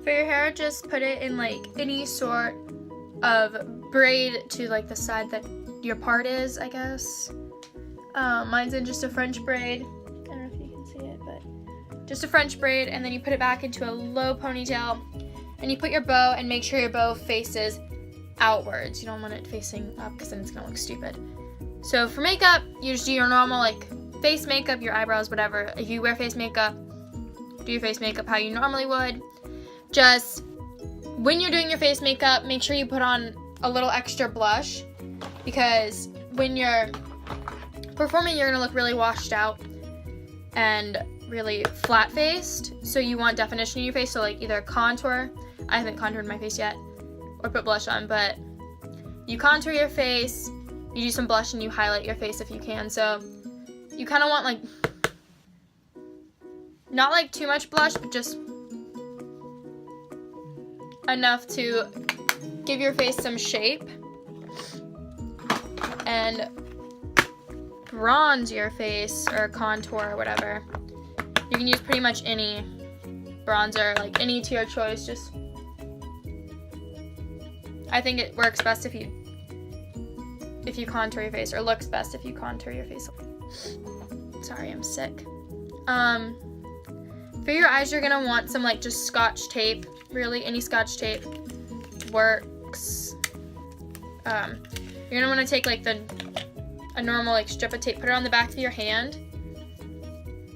For your hair, just put it in like any sort of braid to like the side that your part is, I guess. Mine's in just a French braid. I don't know if you can see it, but just a French braid, and then you put it back into a low ponytail, and you put your bow and make sure your bow faces outwards. You don't want it facing up because then it's gonna look stupid. So for makeup, you just do your normal like face makeup, your eyebrows, whatever. If you wear face makeup, do your face makeup how you normally would. Just when you're doing your face makeup, make sure you put on a little extra blush, because when you're performing, you're gonna look really washed out and really flat faced. So you want definition in your face. So like either contour, I haven't contoured my face yet, or put blush on, but you contour your face, you do some blush, and you highlight your face if you can. So you kind of want like, not like too much blush, but just enough to give your face some shape and bronze your face or contour or whatever. You can use pretty much any bronzer, like any to your choice. Just, I think it works best if you contour your face, or looks best if you contour your face. Sorry, I'm sick. For your eyes, you're gonna want some like just Scotch tape. Really, any Scotch tape works. You're gonna want to take like a normal like strip of tape, put it on the back of your hand,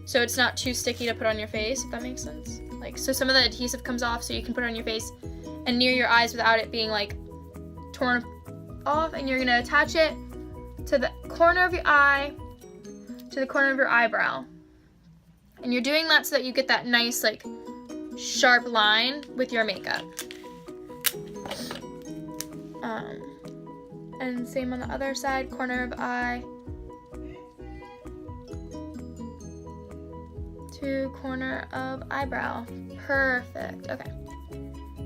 so it's not too sticky to put on your face, if that makes sense. Like, so some of the adhesive comes off, so you can put it on your face and near your eyes without it being like torn off. And you're gonna attach it to the corner of your eye, to the corner of your eyebrow. And you're doing that so that you get that nice like sharp line with your makeup. And same on the other side, corner of eye to corner of eyebrow. Perfect. Okay.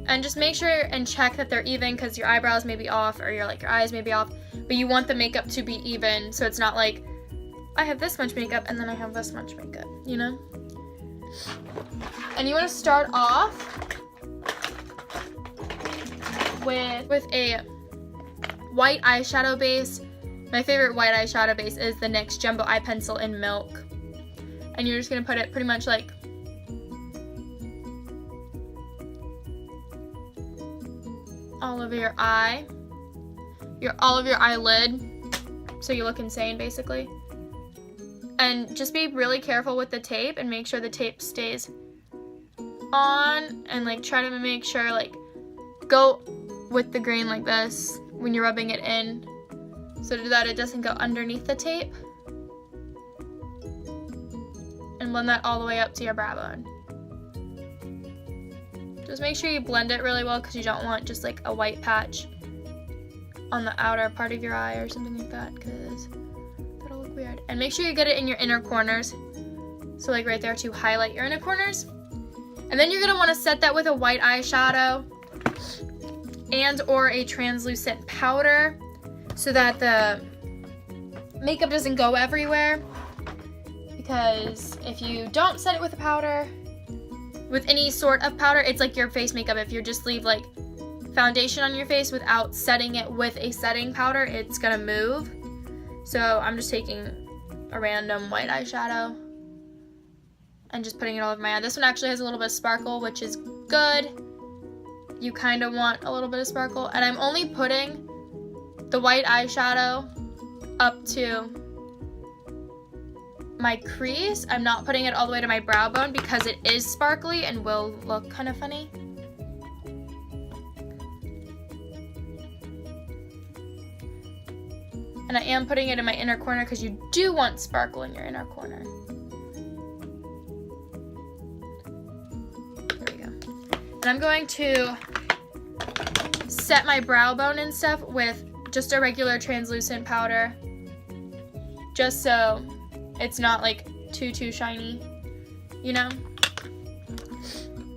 And just make sure and check that they're even, because your eyebrows may be off, or your eyes may be off, but you want the makeup to be even, so it's not like I have this much makeup and then I have this much makeup, you know? And you want to start off with a white eyeshadow base. My favorite white eyeshadow base is the NYX Jumbo Eye Pencil in Milk. And you're just going to put it pretty much like all over your eye, all of your eyelid, so you look insane basically. And just be really careful with the tape and make sure the tape stays on, and like try to make sure like go with the grain like this when you're rubbing it in, so that it doesn't go underneath the tape, and blend that all the way up to your brow bone. Just make sure you blend it really well, because you don't want just like a white patch on the outer part of your eye or something like that, because that'll look weird. And make sure you get it in your inner corners, so like right there to highlight your inner corners. And then you're going to want to set that with a white eyeshadow and or a translucent powder, so that the makeup doesn't go everywhere. Because if you don't set it with a powder, with any sort of powder, it's like your face makeup. If you just leave like foundation on your face without setting it with a setting powder, it's gonna move. So I'm just taking a random white eyeshadow and just putting it all over my eye. This one actually has a little bit of sparkle, which is good. You kind of want a little bit of sparkle. And I'm only putting the white eyeshadow up to my crease. I'm not putting it all the way to my brow bone, because it is sparkly and will look kind of funny. And I am putting it in my inner corner, because you do want sparkle in your inner corner. There we go. And I'm going to set my brow bone and stuff with just a regular translucent powder, just so it's not like too shiny, you know?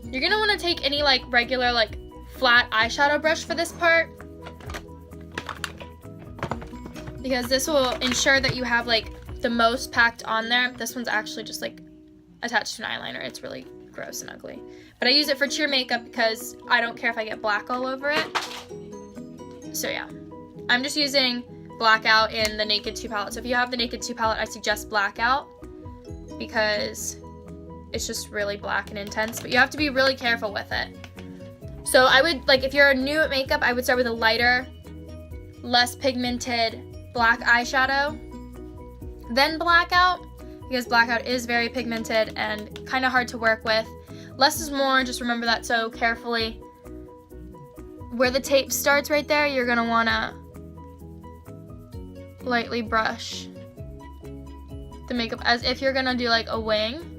You're gonna want to take any like regular like flat eyeshadow brush for this part, because this will ensure that you have like the most packed on there. This one's actually just like attached to an eyeliner. It's really gross and ugly. But I use it for cheer makeup because I don't care if I get black all over it. So yeah, I'm just using Blackout in the Naked 2 palette. So if you have the Naked 2 palette, I suggest Blackout because it's just really black and intense, but you have to be really careful with it. So I would, like, if you're new at makeup, I would start with a lighter, less pigmented black eyeshadow, then Blackout, because Blackout is very pigmented and kind of hard to work with. Less is more, just remember that so carefully. Where the tape starts right there, you're gonna wanna lightly brush the makeup as if you're gonna do like a wing.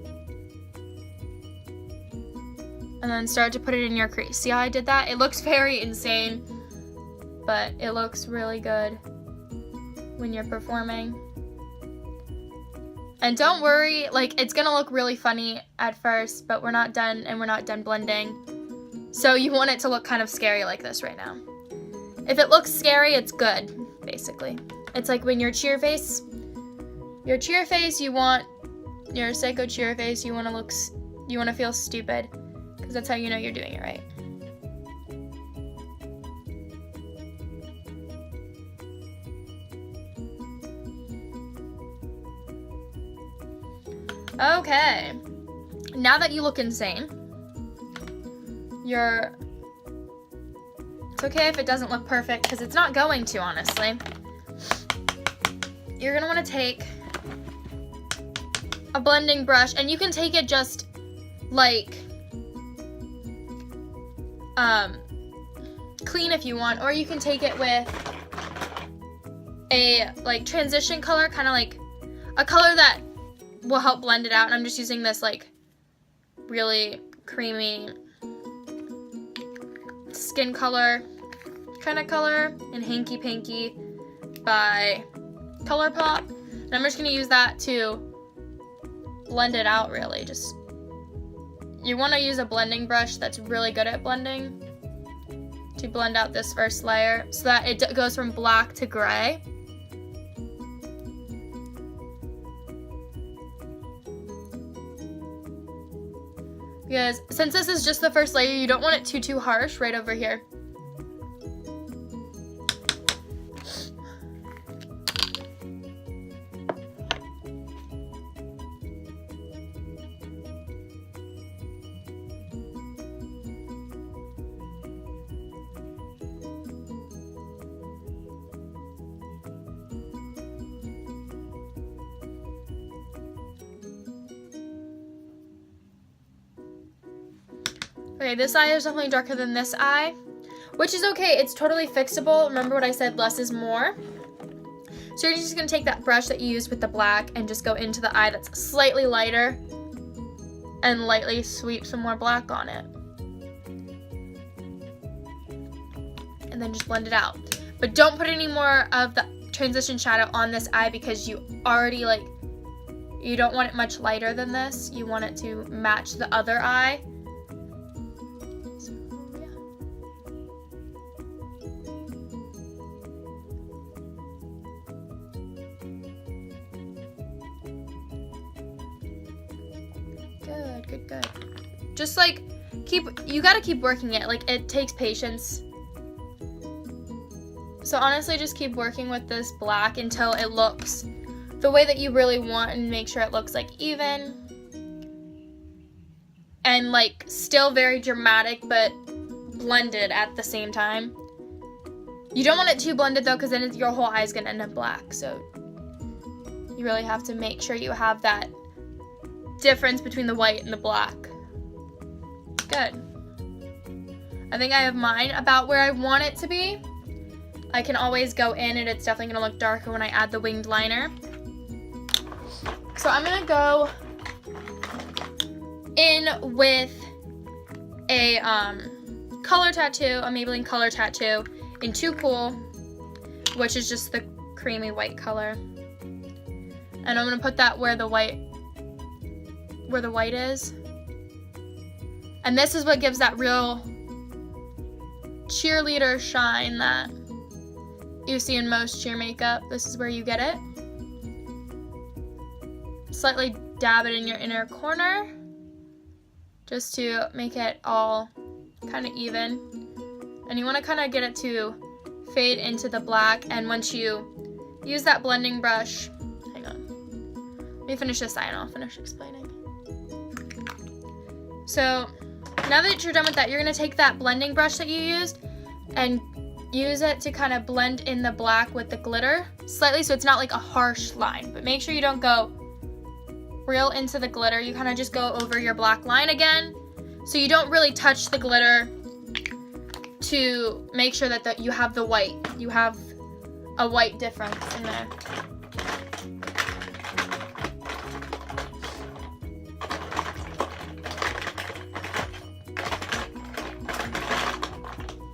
And then start to put it in your crease. See how I did that? It looks very insane, but it looks really good when you're performing. And don't worry, like, it's gonna look really funny at first, but we're not done, and we're not done blending. So you want it to look kind of scary like this right now. If it looks scary, it's good, basically. It's like when your cheer face, you want your psycho cheer face, you wanna feel stupid, because that's how you know you're doing it right. Okay, now that you look insane, it's okay if it doesn't look perfect, because it's not going to, honestly. You're gonna wanna take a blending brush, and you can take it just like clean if you want, or you can take it with a like transition color, kind of like a color that will help blend it out. And I'm just using this like really creamy skin color kind of color in Hanky Panky by ColourPop, and I'm just gonna use that to blend it out. Really, just you want to use a blending brush that's really good at blending to blend out this first layer so that it goes from black to gray. Because since this is just the first layer, you don't want it too harsh right over here. Okay, this eye is definitely darker than this eye, which is okay. It's totally fixable. Remember what I said, less is more. So you're just gonna take that brush that you used with the black and just go into the eye that's slightly lighter and lightly sweep some more black on it. And then just blend it out. But don't put any more of the transition shadow on this eye because you already you don't want it much lighter than this. You want it to match the other eye. Good. Just like you gotta keep working it. Like, it takes patience. So honestly, just keep working with this black until it looks the way that you really want, and make sure it looks like even and like still very dramatic but blended at the same time. You don't want it too blended though, because then your whole eye is gonna end up black. So you really have to make sure you have that difference between the white and the black. Good. I think I have mine about where I want it to be. I can always go in, and it's definitely gonna look darker when I add the winged liner. So I'm gonna go in with a color tattoo, a Maybelline color tattoo in Too Cool, which is just the creamy white color. And I'm gonna put that where the white is. And this is what gives that real cheerleader shine that you see in most cheer makeup. This is where you get it. Slightly dab it in your inner corner just to make it all kind of even. And you want to kind of get it to fade into the black. And once you use that blending brush, hang on, let me finish this side and I'll finish explaining. So now that you're done with that, you're going to take that blending brush that you used and use it to kind of blend in the black with the glitter slightly, so it's not like a harsh line. But make sure you don't go real into the glitter. You kind of just go over your black line again, so you don't really touch the glitter, to make sure that you have the white. You have a white difference in there.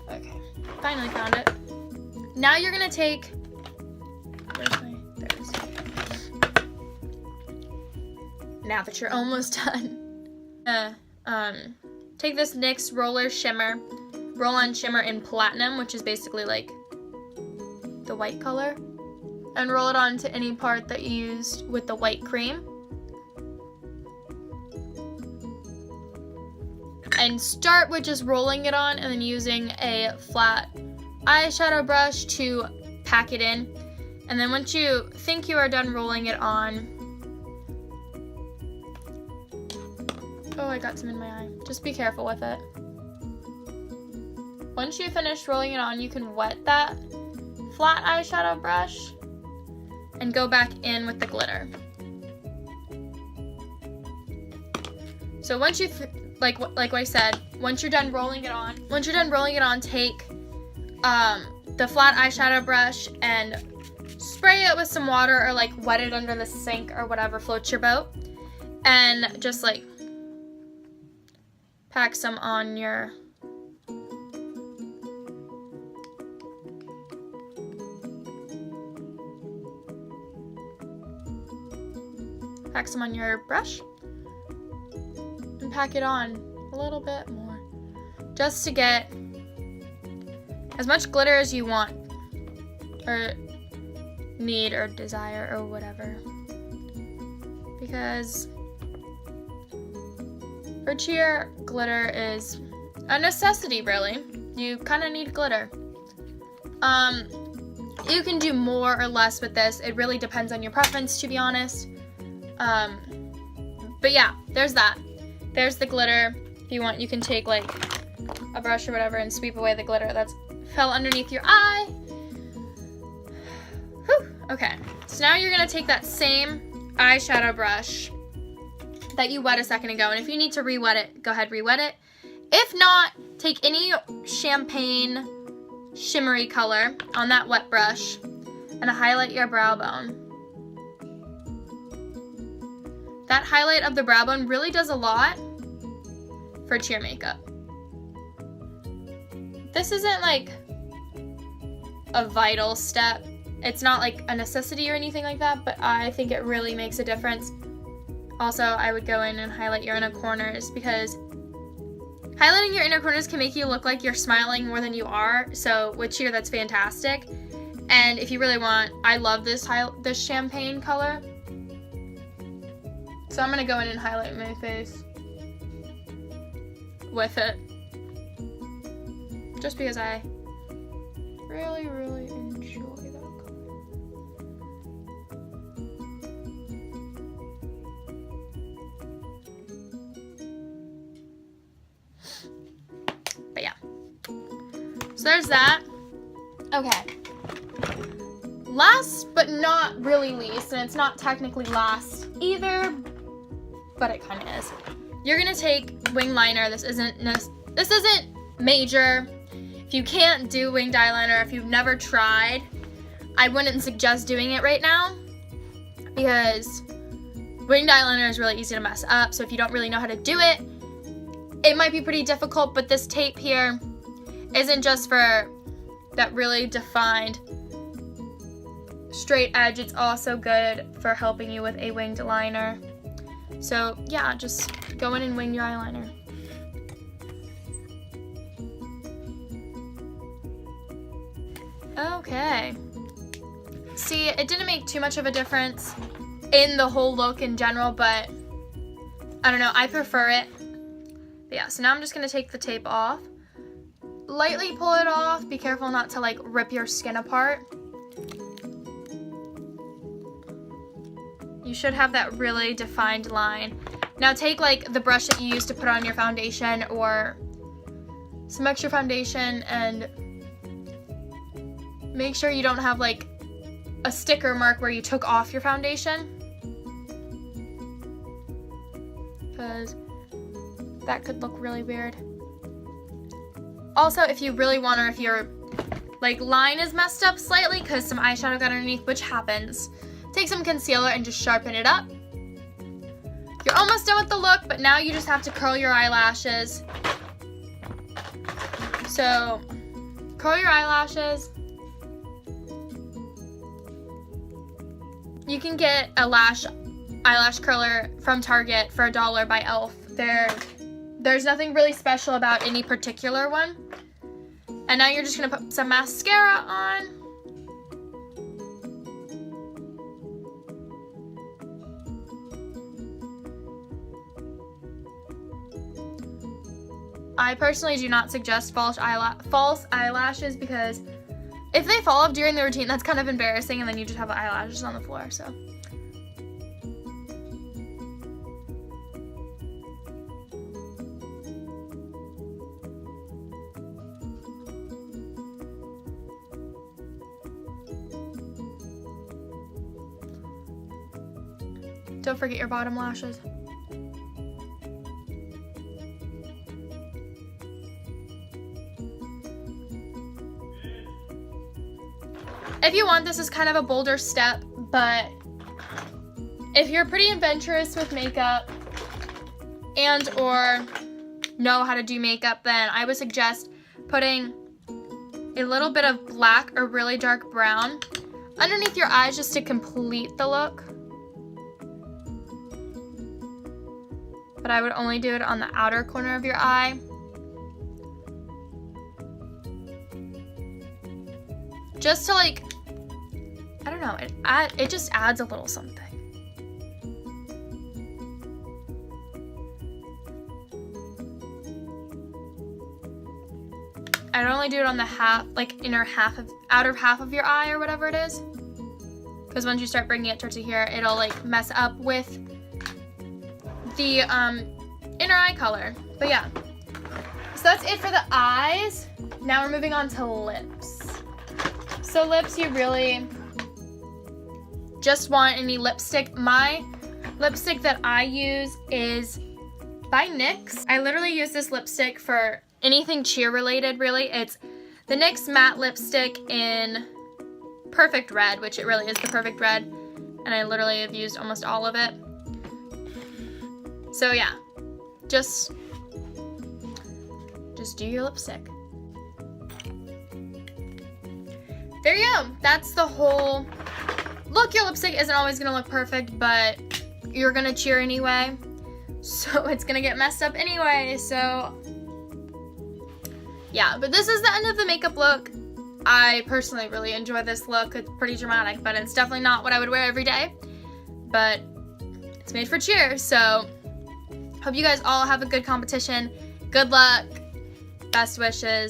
Okay, finally found it. Now you're gonna take, now that you're almost done, take this NYX Roller Shimmer, Roll-On Shimmer in Platinum, which is basically like the white color, and roll it onto any part that you used with the white cream. And start with just rolling it on and then using a flat eyeshadow brush to pack it in. And then once you think you are done rolling it on, oh, I got some in my eye. Just be careful with it. Once you finish rolling it on, you can wet that flat eyeshadow brush and go back in with the glitter. So once you, like what I said, once you're done rolling it on, take the flat eyeshadow brush and spray it with some water, or like wet it under the sink or whatever floats your boat, and just like pack some on your brush and pack it on a little bit more, just to get as much glitter as you want or need or desire or whatever, because for cheer, glitter is a necessity, really. You kind of need glitter. You can do more or less with this. It really depends on your preference, to be honest. But yeah, there's that. There's the glitter. If you want, you can take like a brush or whatever and sweep away the glitter that's fell underneath your eye. Whew. Okay, so now you're gonna take that same eyeshadow brush that you wet a second ago, and if you need to re-wet it, go ahead, re-wet it. If not, take any champagne shimmery color on that wet brush and highlight your brow bone. That highlight of the brow bone really does a lot for cheer makeup. This isn't like a vital step. It's not like a necessity or anything like that, but I think it really makes a difference. Also, I would go in and highlight your inner corners, because highlighting your inner corners can make you look like you're smiling more than you are. So with cheer, that's fantastic. And if you really want, I love this champagne color. So I'm gonna go in and highlight my face with it, just because I really, really enjoy that color. But yeah, so there's that. Okay. Last but not really least, and it's not technically last either, but it kind of is. You're gonna take winged liner. This isn't major. If you can't do winged eyeliner, if you've never tried, I wouldn't suggest doing it right now, because winged eyeliner is really easy to mess up. So if you don't really know how to do it, it might be pretty difficult. But this tape here isn't just for that really defined straight edge. It's also good for helping you with a winged liner. So yeah, just go in and wing your eyeliner. Okay. See, it didn't make too much of a difference in the whole look in general, but I don't know, I prefer it. But yeah, so now I'm just gonna take the tape off. Lightly pull it off. Be careful not to like rip your skin apart. You should have that really defined line. Now take like the brush that you used to put on your foundation or some extra foundation and make sure you don't have like a sticker mark where you took off your foundation, because that could look really weird. Also, if you really want, or if your like line is messed up slightly because some eyeshadow got underneath, which happens, take some concealer and just sharpen it up. You're almost done with the look, but now you just have to curl your eyelashes. So, curl your eyelashes. You can get a eyelash curler from Target for $1 by e.l.f. There's nothing really special about any particular one. And now you're just gonna put some mascara on. I personally do not suggest false eyelashes because if they fall off during the routine, that's kind of embarrassing, and then you just have eyelashes on the floor, so. Don't forget your bottom lashes. If you want, this is kind of a bolder step, but if you're pretty adventurous with makeup and or know how to do makeup, then I would suggest putting a little bit of black or really dark brown underneath your eyes just to complete the look. But I would only do it on the outer corner of your eye. Just to like, I don't know, it just adds a little something. I'd only do it on the half, like outer half of your eye or whatever it is. Because once you start bringing it towards here, it'll like mess up with the inner eye color. But yeah, so that's it for the eyes. Now we're moving on to lips. So lips, you really just want any lipstick. My lipstick that I use is by NYX. I literally use this lipstick for anything cheer related, really. It's the NYX matte lipstick in Perfect Red, which it really is the Perfect Red, and I literally have used almost all of it. So yeah, just do your lipstick. There you go. That's the whole look. Your lipstick isn't always gonna look perfect, but you're gonna cheer anyway, so it's gonna get messed up anyway. So yeah, but this is the end of the makeup look. I personally really enjoy this look. It's pretty dramatic, but it's definitely not what I would wear every day, but it's made for cheer. So hope you guys all have a good competition. Good luck. Best wishes.